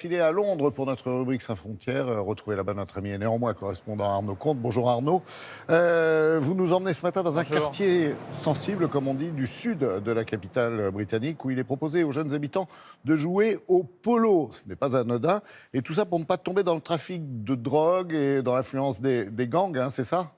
Filé à Londres pour notre rubrique Sans frontières. Retrouver là-bas notre ami et néanmoins correspondant Arnaud Comte. Bonjour Arnaud. Vous nous emmenez ce matin dans un quartier sensible, comme on dit, du sud de la capitale britannique, où il est proposé aux jeunes habitants de jouer au polo. Ce n'est pas anodin. Et tout ça pour ne pas tomber dans le trafic de drogue et dans l'influence des gangs, hein, c'est ça ?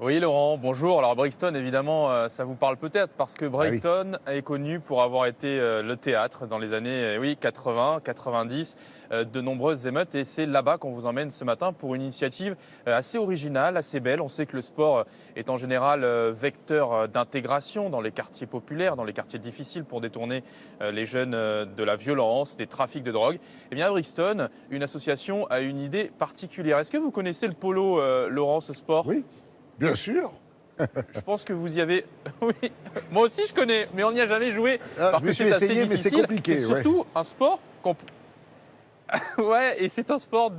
Oui Laurent, bonjour. Alors Brixton, évidemment, ça vous parle peut-être parce que Brighton est connu pour avoir été le théâtre dans les années 80, 90, de nombreuses émeutes. Et c'est là-bas qu'on vous emmène ce matin pour une initiative assez originale, assez belle. On sait que le sport est en général vecteur d'intégration dans les quartiers populaires, dans les quartiers difficiles pour détourner les jeunes de la violence, des trafics de drogue. Eh bien à Brixton, une association a une idée particulière. Est-ce que vous connaissez le polo, Laurent, ce sport ? Oui. Bien sûr. Je pense que vous y avez... Oui, moi aussi je connais, mais on n'y a jamais joué. Parce que c'est assez difficile. Mais c'est compliqué. C'est surtout un sport qu'on... Ouais, et c'est un sport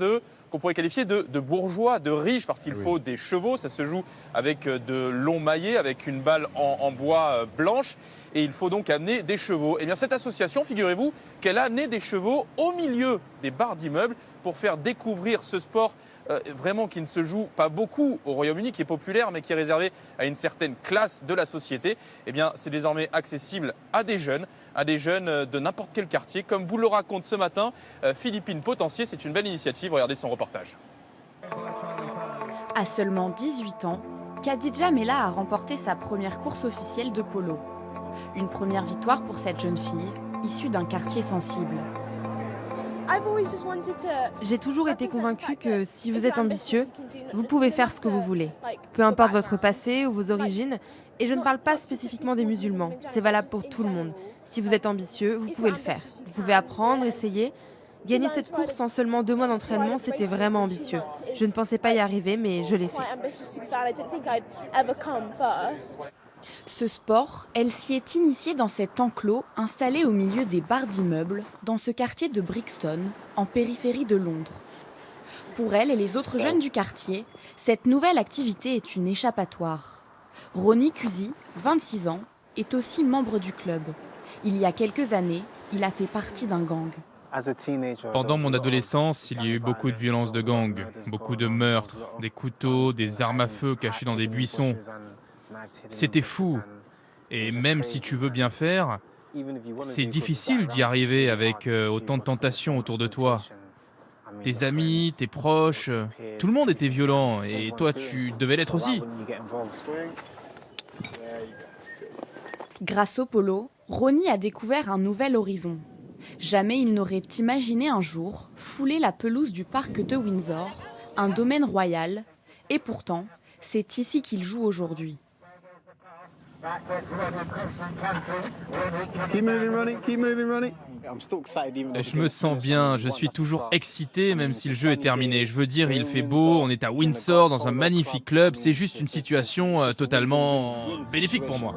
qu'on pourrait qualifier de bourgeois, de riche, parce qu'il faut des chevaux. Ça se joue avec de longs maillets, avec une balle en bois blanche. Et il faut donc amener des chevaux. Eh bien, cette association, figurez-vous, qu'elle a amené des chevaux au milieu des barres d'immeubles pour faire découvrir ce sport vraiment qui ne se joue pas beaucoup au Royaume-Uni, qui est populaire, mais qui est réservé à une certaine classe de la société. Eh bien, c'est désormais accessible à des jeunes de n'importe quel quartier. Comme vous le raconte ce matin Philippine Potencier, c'est une belle initiative. Regardez son reportage. À seulement 18 ans, Khadija Mella a remporté sa première course officielle de polo. Une première victoire pour cette jeune fille, issue d'un quartier sensible. J'ai toujours été convaincue que si vous êtes ambitieux, vous pouvez faire ce que vous voulez. Peu importe votre passé ou vos origines, et je ne parle pas spécifiquement des musulmans, c'est valable pour tout le monde. Si vous êtes ambitieux, vous pouvez le faire. Vous pouvez apprendre, essayer. Gagner cette course en seulement 2 mois d'entraînement, c'était vraiment ambitieux. Je ne pensais pas y arriver, mais je l'ai fait. Ce sport, elle s'y est initiée dans cet enclos installé au milieu des barres d'immeubles, dans ce quartier de Brixton, en périphérie de Londres. Pour elle et les autres jeunes du quartier, cette nouvelle activité est une échappatoire. Ronnie Cusi, 26 ans, est aussi membre du club. Il y a quelques années, il a fait partie d'un gang. Pendant mon adolescence, il y a eu beaucoup de violences de gang, beaucoup de meurtres, des couteaux, des armes à feu cachées dans des buissons. C'était fou. Et même si tu veux bien faire, c'est difficile d'y arriver avec autant de tentations autour de toi. Tes amis, tes proches, tout le monde était violent et toi tu devais l'être aussi. Grâce au polo, Ronnie a découvert un nouvel horizon. Jamais il n'aurait imaginé un jour fouler la pelouse du parc de Windsor, un domaine royal, et pourtant, c'est ici qu'il joue aujourd'hui. Je me sens bien, je suis toujours excité même si le jeu est terminé. Je veux dire, il fait beau, on est à Windsor dans un magnifique club, c'est juste une situation totalement bénéfique pour moi.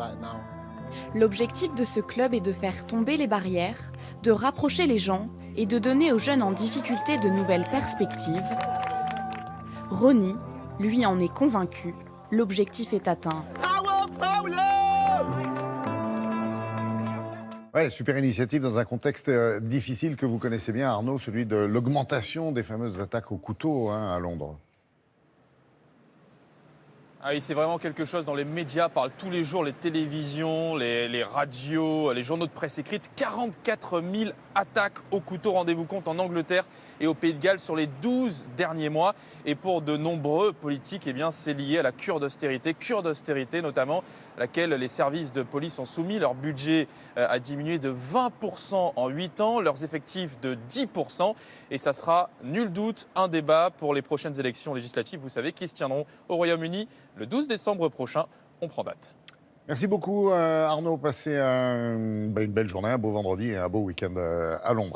L'objectif de ce club est de faire tomber les barrières, de rapprocher les gens et de donner aux jeunes en difficulté de nouvelles perspectives. Ronnie, lui, en est convaincu, l'objectif est atteint. Ouais, super initiative dans un contexte difficile que vous connaissez bien, Arnaud, celui de l'augmentation des fameuses attaques au couteau à Londres. Ah oui, c'est vraiment quelque chose dont les médias parlent tous les jours, les télévisions, les radios, les journaux de presse écrite. 44 000 attaques au couteau, rendez-vous compte, en Angleterre et au Pays de Galles sur les 12 derniers mois. Et pour de nombreux politiques, eh bien, c'est lié à la cure d'austérité notamment, à laquelle les services de police ont soumis. Leur budget a diminué de 20% en 8 ans, leurs effectifs de 10%. Et ça sera, nul doute, un débat pour les prochaines élections législatives, vous savez, qui se tiendront au Royaume-Uni le 12 décembre prochain. On prend date. Merci beaucoup Arnaud, passez une belle journée, un beau vendredi et un beau week-end à Londres.